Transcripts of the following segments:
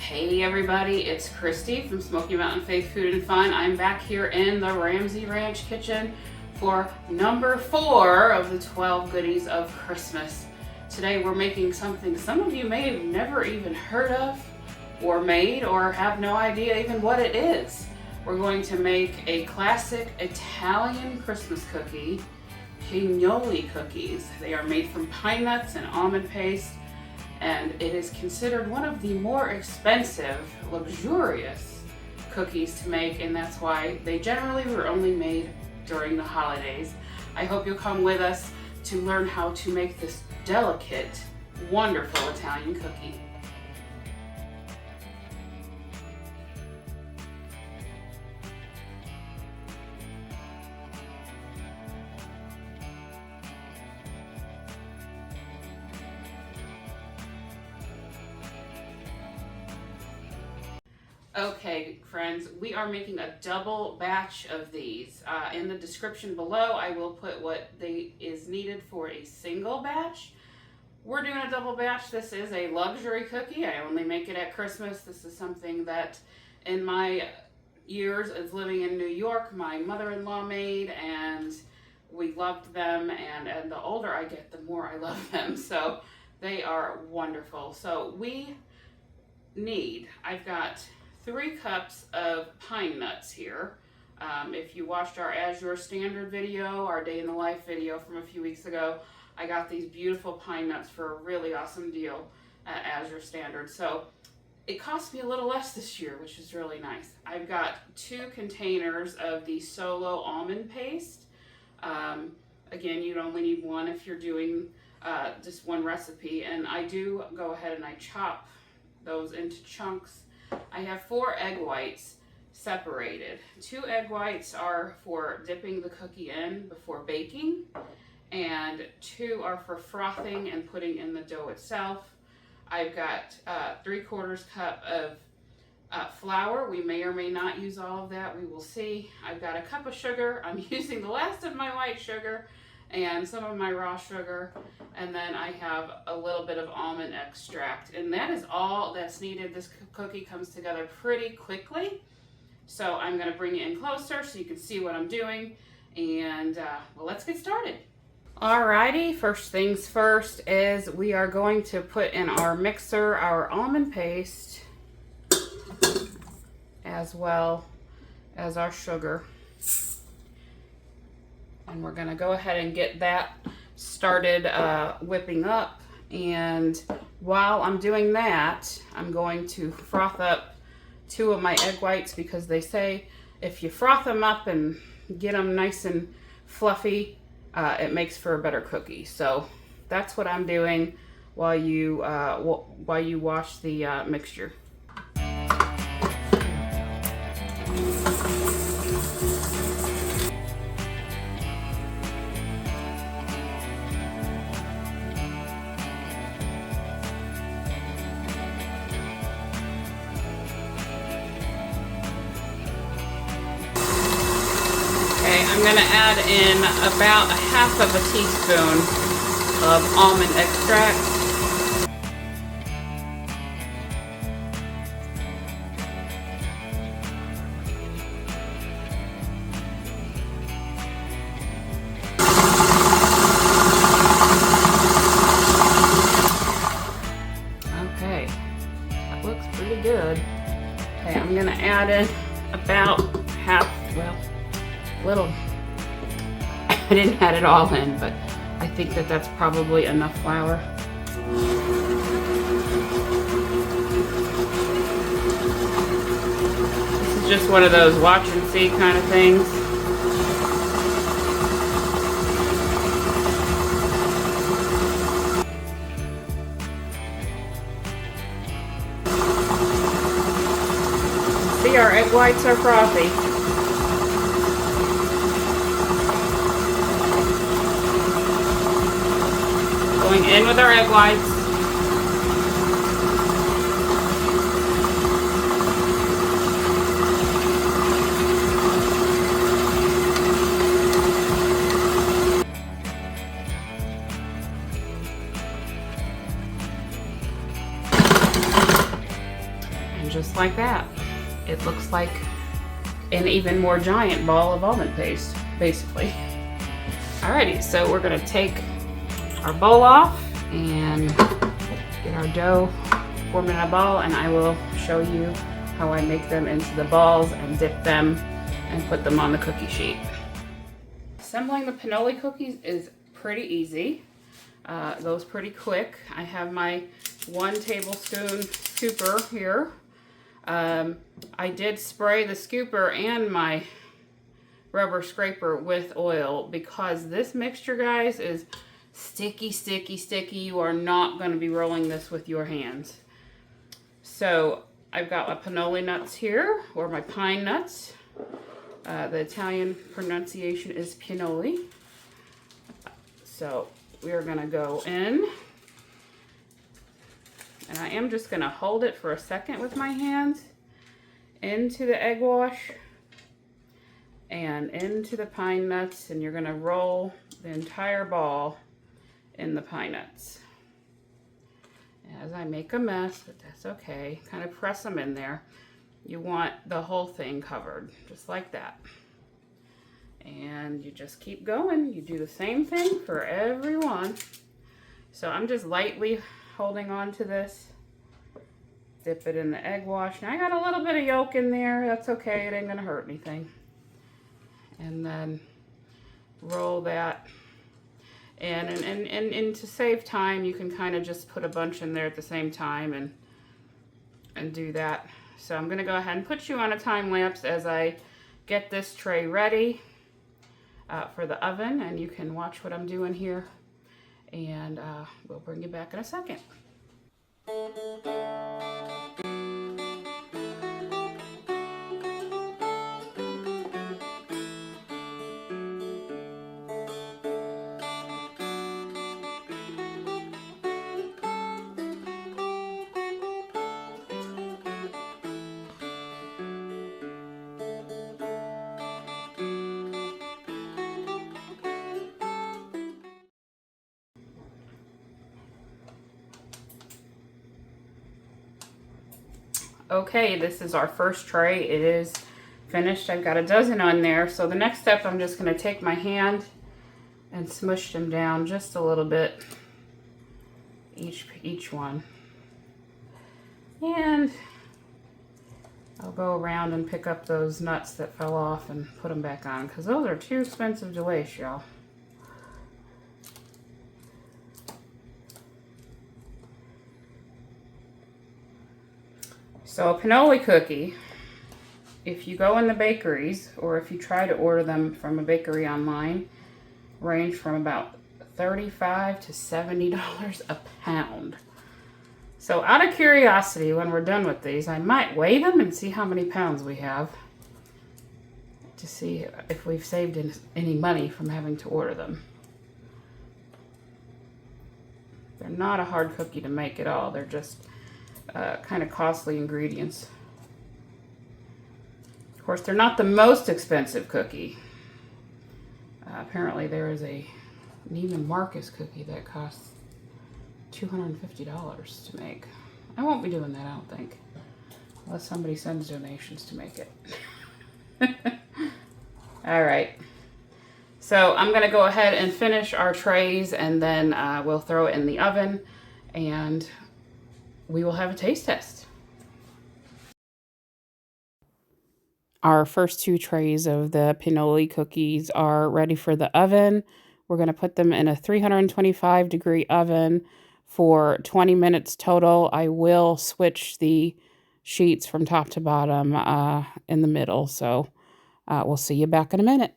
Hey everybody, it's Christy from Smoky Mountain Faith Food and Fun. I'm back here in the Ramsey Ranch kitchen for number 4 of the 12 goodies of Christmas. Today we're making something some of you may have never even heard of or made or have no idea even what it is. We're going to make a classic Italian Christmas cookie, Pignoli cookies. They are made from pine nuts and almond paste, and it is considered one of the more expensive, luxurious cookies to make, and that's why they generally were only made during the holidays. I hope you'll come with us to learn how to make this delicate, wonderful Italian cookie. Okay, friends, we are making a double batch of these. In the description below, I will put what is needed for a single batch. We're doing a double batch. This is a luxury cookie. I only make it at Christmas. This is something that in my years of living in New York, my mother-in-law made, and we loved them. And the older I get, the more I love them. So they are wonderful. So I've got 3 cups of pine nuts here. If you watched our As Your Standard video, our Day in the Life video from a few weeks ago, I got these beautiful pine nuts for a really awesome deal at As Your Standard. So it cost me a little less this year, which is really nice. I've got 2 containers of the solo almond paste. Again, you'd only need 1 if you're doing just 1 recipe. And I do go ahead and I chop those into chunks. I have 4 egg whites separated. 2 egg whites are for dipping the cookie in before baking, and 2 are for frothing and putting in the dough itself. I've got 3/4 cup of flour. We may or may not use all of that. We will see. I've got a cup of sugar. I'm using the last of my white sugar and some of my raw sugar, and then I have a little bit of almond extract, and that is all that's needed. This cookie comes together pretty quickly, so I'm going to bring it in closer so you can see what I'm doing, and well, let's get started. Alrighty, first things first is we are going to put in our mixer our almond paste as well as our sugar. And we're going to go ahead and get that started whipping up. And while I'm doing that, I'm going to froth up 2 of my egg whites, because they say if you froth them up and get them nice and fluffy, it makes for a better cookie. So that's what I'm doing while you wash the mixture. I'm going to add in about 1/2 teaspoon of almond extract. Okay, that looks pretty good. Okay, I'm going to add in about little. I didn't add it all in, but I think that that's probably enough flour. This is just one of those watch and see kind of things. See, our egg whites are frothy. Going in with our egg whites. just like that. It looks like an even more giant ball of almond paste, basically. Alrighty, so we're gonna take our bowl off and get our dough formed in a ball, and I will show you how I make them into the balls and dip them and put them on the cookie sheet. Assembling the pinoli cookies is pretty easy. It goes pretty quick. I have my 1 tablespoon scooper here. I did spray the scooper and my rubber scraper with oil because this mixture, guys, is sticky, sticky, sticky. You are not going to be rolling this with your hands. So I've got my pinoli nuts here, or my pine nuts. The Italian pronunciation is pinoli. So we're going to go in. And I am just going to hold it for a second with my hands into the egg wash and into the pine nuts, and you're going to roll the entire ball in the pine nuts. As I make a mess, but that's okay, kind of press them in there. You want the whole thing covered, just like that. And you just keep going. You do the same thing for every one. So I'm just lightly holding on to this. Dip it in the egg wash. Now I got a little bit of yolk in there. That's okay. It ain't gonna hurt anything. And then roll that. And to save time, you can kind of just put a bunch in there at the same time and do that. So I'm gonna go ahead and put you on a time lapse as I get this tray ready for the oven, and you can watch what I'm doing here. And we'll bring you back in a second. Okay, this is our first tray. It is finished. I've got a dozen on there. So the next step, I'm just going to take my hand and smush them down just a little bit, each one. And I'll go around and pick up those nuts that fell off and put them back on, because those are too expensive to waste, y'all. So a pinoli cookie, if you go in the bakeries, or if you try to order them from a bakery online, range from about $35 to $70 a pound. So out of curiosity, when we're done with these, I might weigh them and see how many pounds we have, to see if we've saved any money from having to order them. They're not a hard cookie to make at all. They're just kind of costly ingredients. Of course, they're not the most expensive cookie. Apparently there is a Neiman Marcus cookie that costs $250 to make. I won't be doing that, I don't think, unless somebody sends donations to make it. All right, so I'm gonna go ahead and finish our trays, and then we'll throw it in the oven and we will have a taste test. Our first 2 trays of the pinoli cookies are ready for the oven. We're going to put them in a 325-degree oven for 20 minutes total. I will switch the sheets from top to bottom in the middle, so we'll see you back in a minute.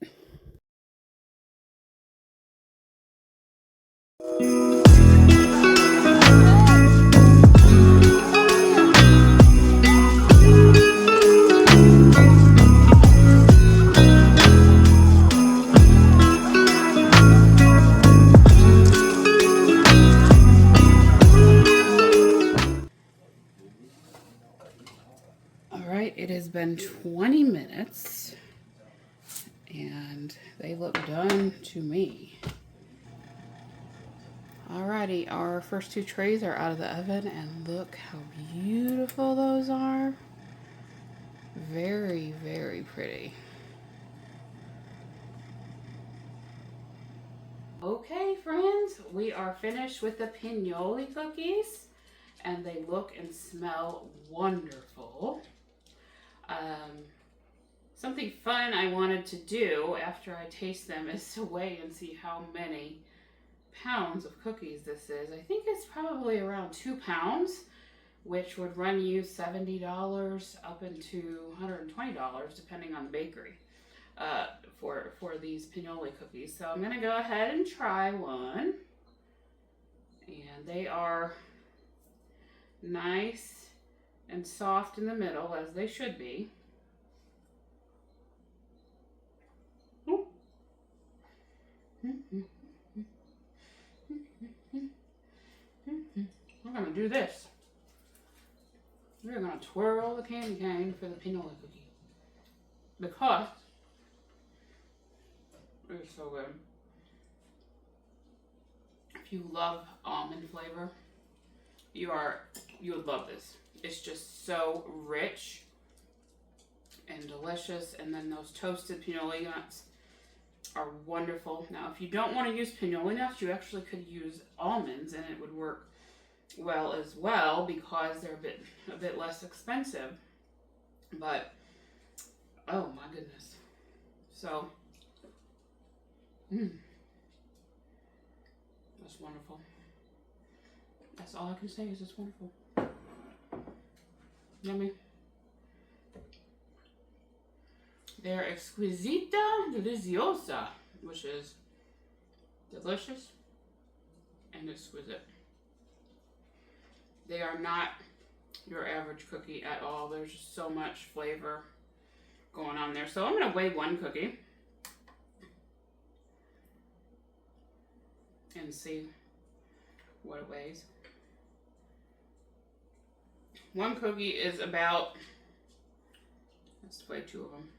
It has been 20 minutes and they look done to me. Alrighty, our first 2 trays are out of the oven, and look how beautiful those are. pretty. Okay, friends, we are finished with the Pignoli cookies, and they look and smell wonderful. Something fun I wanted to do after I taste them is to weigh and see how many pounds of cookies this is. I think it's probably around 2 pounds, which would run you $70 up into $120 depending on the bakery for these Pignoli cookies. So I'm gonna go ahead and try one, and they are nice and soft in the middle, as they should be. We're gonna do this. We're gonna twirl the candy cane for the Pignoli cookie because it's so good. If you love almond flavor, you would love this. It's just so rich and delicious, and then those toasted Pignoli nuts are wonderful. Now, if you don't want to use Pignoli nuts, you actually could use almonds, and it would work well as well because they're a bit less expensive. But oh my goodness, so that's wonderful. That's all I can say is it's wonderful. Yummy. They're exquisita deliciosa, which is delicious and exquisite. They are not your average cookie at all. There's just so much flavor going on there. So I'm going to weigh one cookie and see what it weighs. One cookie is about, let's weigh two of them.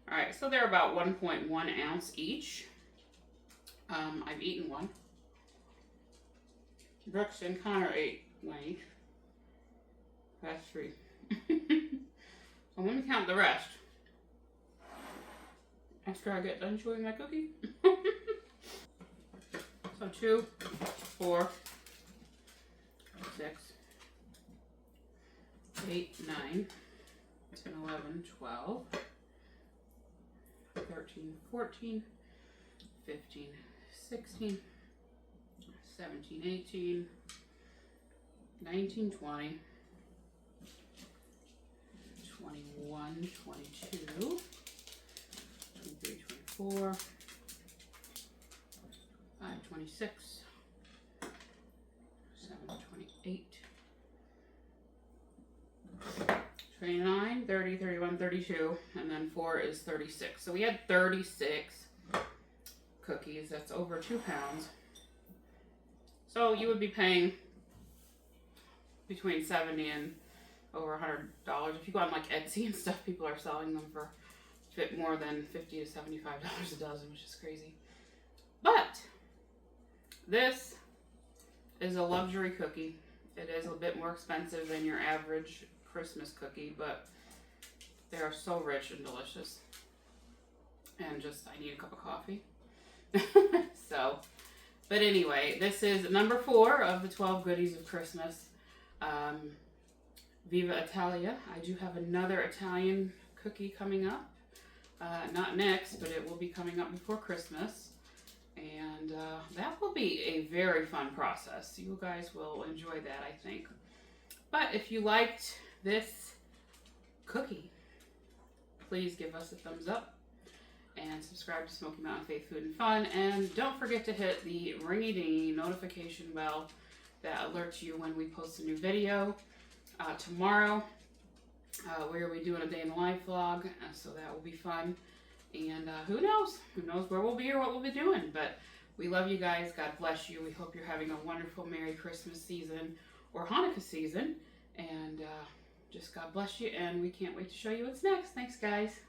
All right, so they're about 1.1 ounce each. I've eaten one. Brooks and Connor ate one each. That's 3. So let me count the rest after I get done chewing my cookie. So 2, 4, 6, 8, 9, 10, 11, 12, 13, 14, 15, 16, 17, 18, 19, 20, 21, 22, 23, 24, 5, 26, 7, 28, 29, 30, 31, 32, and then 4 is 36. So we had 36 cookies. That's over 2 pounds. So you would be paying between $70 and over $100. If you go on like Etsy and stuff, people are selling them for a bit more than $50 to $75 a dozen, which is crazy. But this is a luxury cookie. It is a bit more expensive than your average Christmas cookie, but they are so rich and delicious. And just, I need a cup of coffee. So, but anyway, this is number 4 of the 12 goodies of Christmas. Viva Italia. I do have another Italian cookie coming up. Not next, but it will be coming up before Christmas. And that will be a very fun process. You guys will enjoy that, I think. But if you liked this cookie, please give us a thumbs up and subscribe to Smoky Mountain Faith Food and Fun. And don't forget to hit the ringy-dingy notification bell that alerts you when we post a new video. Tomorrow, we'll be doing a day in the life vlog, so that will be fun. And who knows where we'll be or what we'll be doing. But we love you guys. God bless you. We hope you're having a wonderful Merry Christmas season or Hanukkah season. And just God bless you. And we can't wait to show you what's next. Thanks, guys.